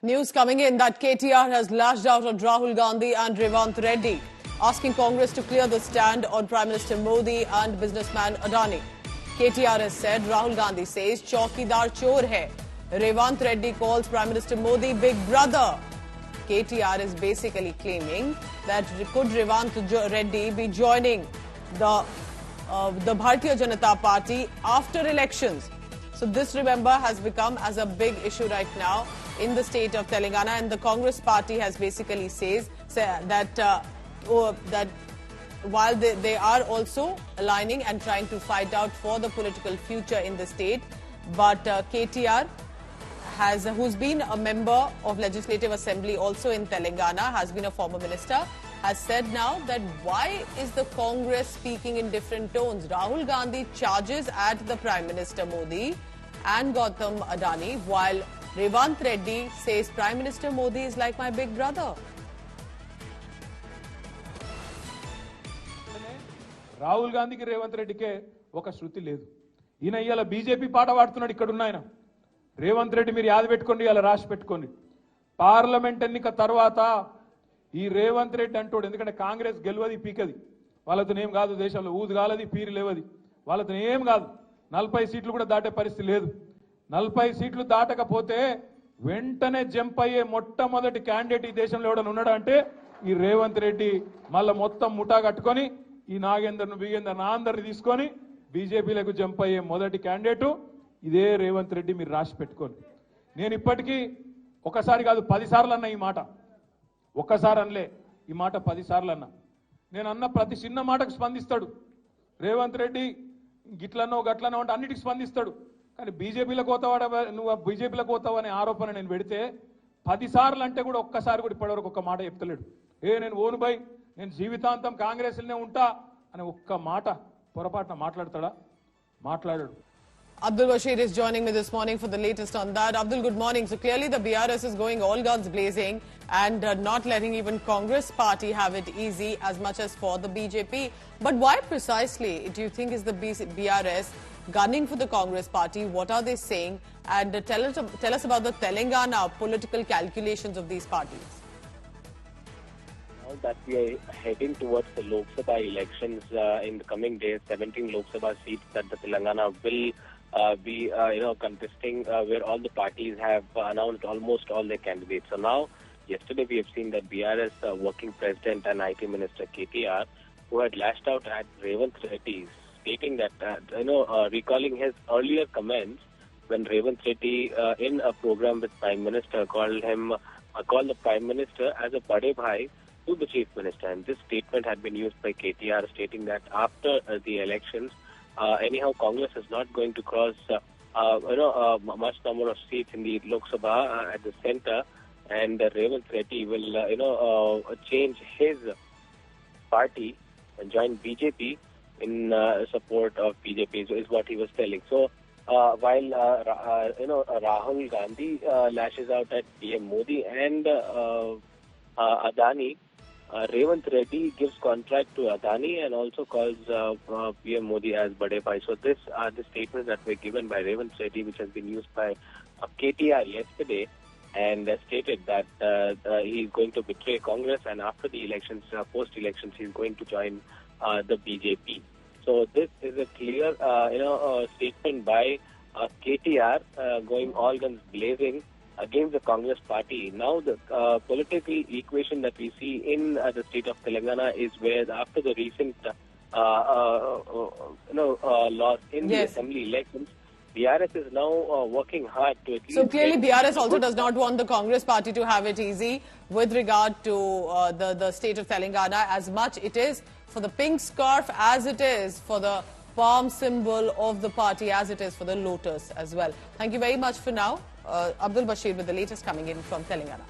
News coming in that KTR has lashed out on Rahul Gandhi and Revanth Reddy, asking Congress to clear the stand on Prime Minister Modi and businessman Adani. KTR has said Rahul Gandhi says Chaukidar chor hai. Revanth Reddy calls Prime Minister Modi big brother. KTR is basically claiming that could Revanth Reddy be joining the Bharatiya Janata Party after elections. So this, remember, has become as a big issue right now in the state of Telangana, and the Congress party has basically says that while they are also aligning and trying to fight out for the political future in the state, but KTR who's been a member of Legislative Assembly also in Telangana, has been a former minister, has said now that why is the Congress speaking in different tones? Rahul Gandhi charges at the Prime Minister Modi and Gautam Adani, while Revanth Reddy says Prime Minister Modi is like my big brother. Rahul Gandhi ki Revanth Reddy ke oka shruti ledu. Ina iyala BJP paata vaadtunnadu ikkada unnayina. Revanth Reddy meer yaad pettukondi, iyala rashi pettukondi. Parliament ennika tarvata ఈ రేవంత్ రెడ్డి అంటోడు, ఎందుకంటే కాంగ్రెస్ గెలవది పీకది, వాళ్ళతో ఏం కాదు, దేశంలో ఊదు కాలది, పీరు లేవది, వాళ్ళతో ఏం కాదు, 40 సీట్లు కూడా దాటే పరిస్థితి లేదు. 40 సీట్లు దాటకపోతే వెంటనే జంప్ అయ్యే మొట్టమొదటి క్యాండిడేట్ ఈ దేశంలో ఎవడన్నా ఉన్నాడా అంటే ఈ రేవంత్ రెడ్డి. మళ్ళీ మొత్తం ముఠా కట్టుకొని ఈ నాగేందర్ను బిగేందర్ అందరిని తీసుకొని బీజేపీలకు జంప్ అయ్యే మొదటి క్యాండిడేట్ ఇదే రేవంత్ రెడ్డి. మీరు రాసి పెట్టుకోండి. నేను ఇప్పటికీ ఒకసారి కాదు 10 సార్లు అన్న ఈ మాట, ఒక్కసారి అనలే ఈ మాట, 10 సార్లు అన్నా. నేను అన్న ప్రతి చిన్న మాటకు స్పందిస్తాడు రేవంత్ రెడ్డి. గిట్లనో గట్లనో అంటే అన్నిటికి స్పందిస్తాడు. కానీ బీజేపీలో కోతావాడ, నువ్వు బీజేపీలో కోతావు అనే ఆరోపణ నేను పెడితే 10 సార్లు అంటే కూడా ఒక్కసారి కూడా ఇప్పటివరకు ఒక్క మాట చెప్తలేడు. నేను ఓను బై, నేను జీవితాంతం కాంగ్రెస్లోనే ఉంటా అని ఒక్క మాట పొరపాటున మాట్లాడతాడా? మాట్లాడాడు. Abdul Bashir is joining me this morning for the latest on that. Abdul, good morning. So clearly the BRS is going all guns blazing and not letting even Congress party have it easy as much as for the BJP. But why precisely do you think is the BRS gunning for the Congress party? What are they saying? And tell us about the Telangana political calculations of these parties. Now that we are heading towards the Lok Sabha elections in the coming days, 17 Lok Sabha seats that the Telangana will be contesting, where all the parties have announced almost all their candidates. So now, yesterday we have seen that BRS working president and IT minister KTR, who had lashed out at Revanth Reddy, stating that recalling his earlier comments when Revanth Reddy in a program with Prime Minister called the Prime Minister as a bade bhai to the Chief Minister. And this statement had been used by KTR, stating that after the elections, anyhow, Congress is not going to cross, much number of seats in the Lok Sabha at the center, and Revanth Reddy will, change his party and join BJP in support of BJP, is what he was telling. So, while Rahul Gandhi lashes out at PM Modi and Adani, Revanth Reddy gives contract to Adani and also calls PM Modi as Bade Bhai. So this are the statements that were given by Revanth Reddy, which has been used by KTR yesterday, and stated that he is going to betray Congress, and after the elections, post-elections, he is going to join the BJP. So this is a clear, statement by KTR going all guns blazing against the Congress party. Now the political equation that we see in the state of Telangana is where after the recent loss in the assembly elections, BRS is now working hard to at least... So clearly BRS also does not want the Congress party to have it easy with regard to the state of Telangana, as much it is for the pink scarf as it is for the palm symbol of the party, as it is for the lotus as well. Thank you very much for now. Abdul Bashir with the latest coming in from Telangana.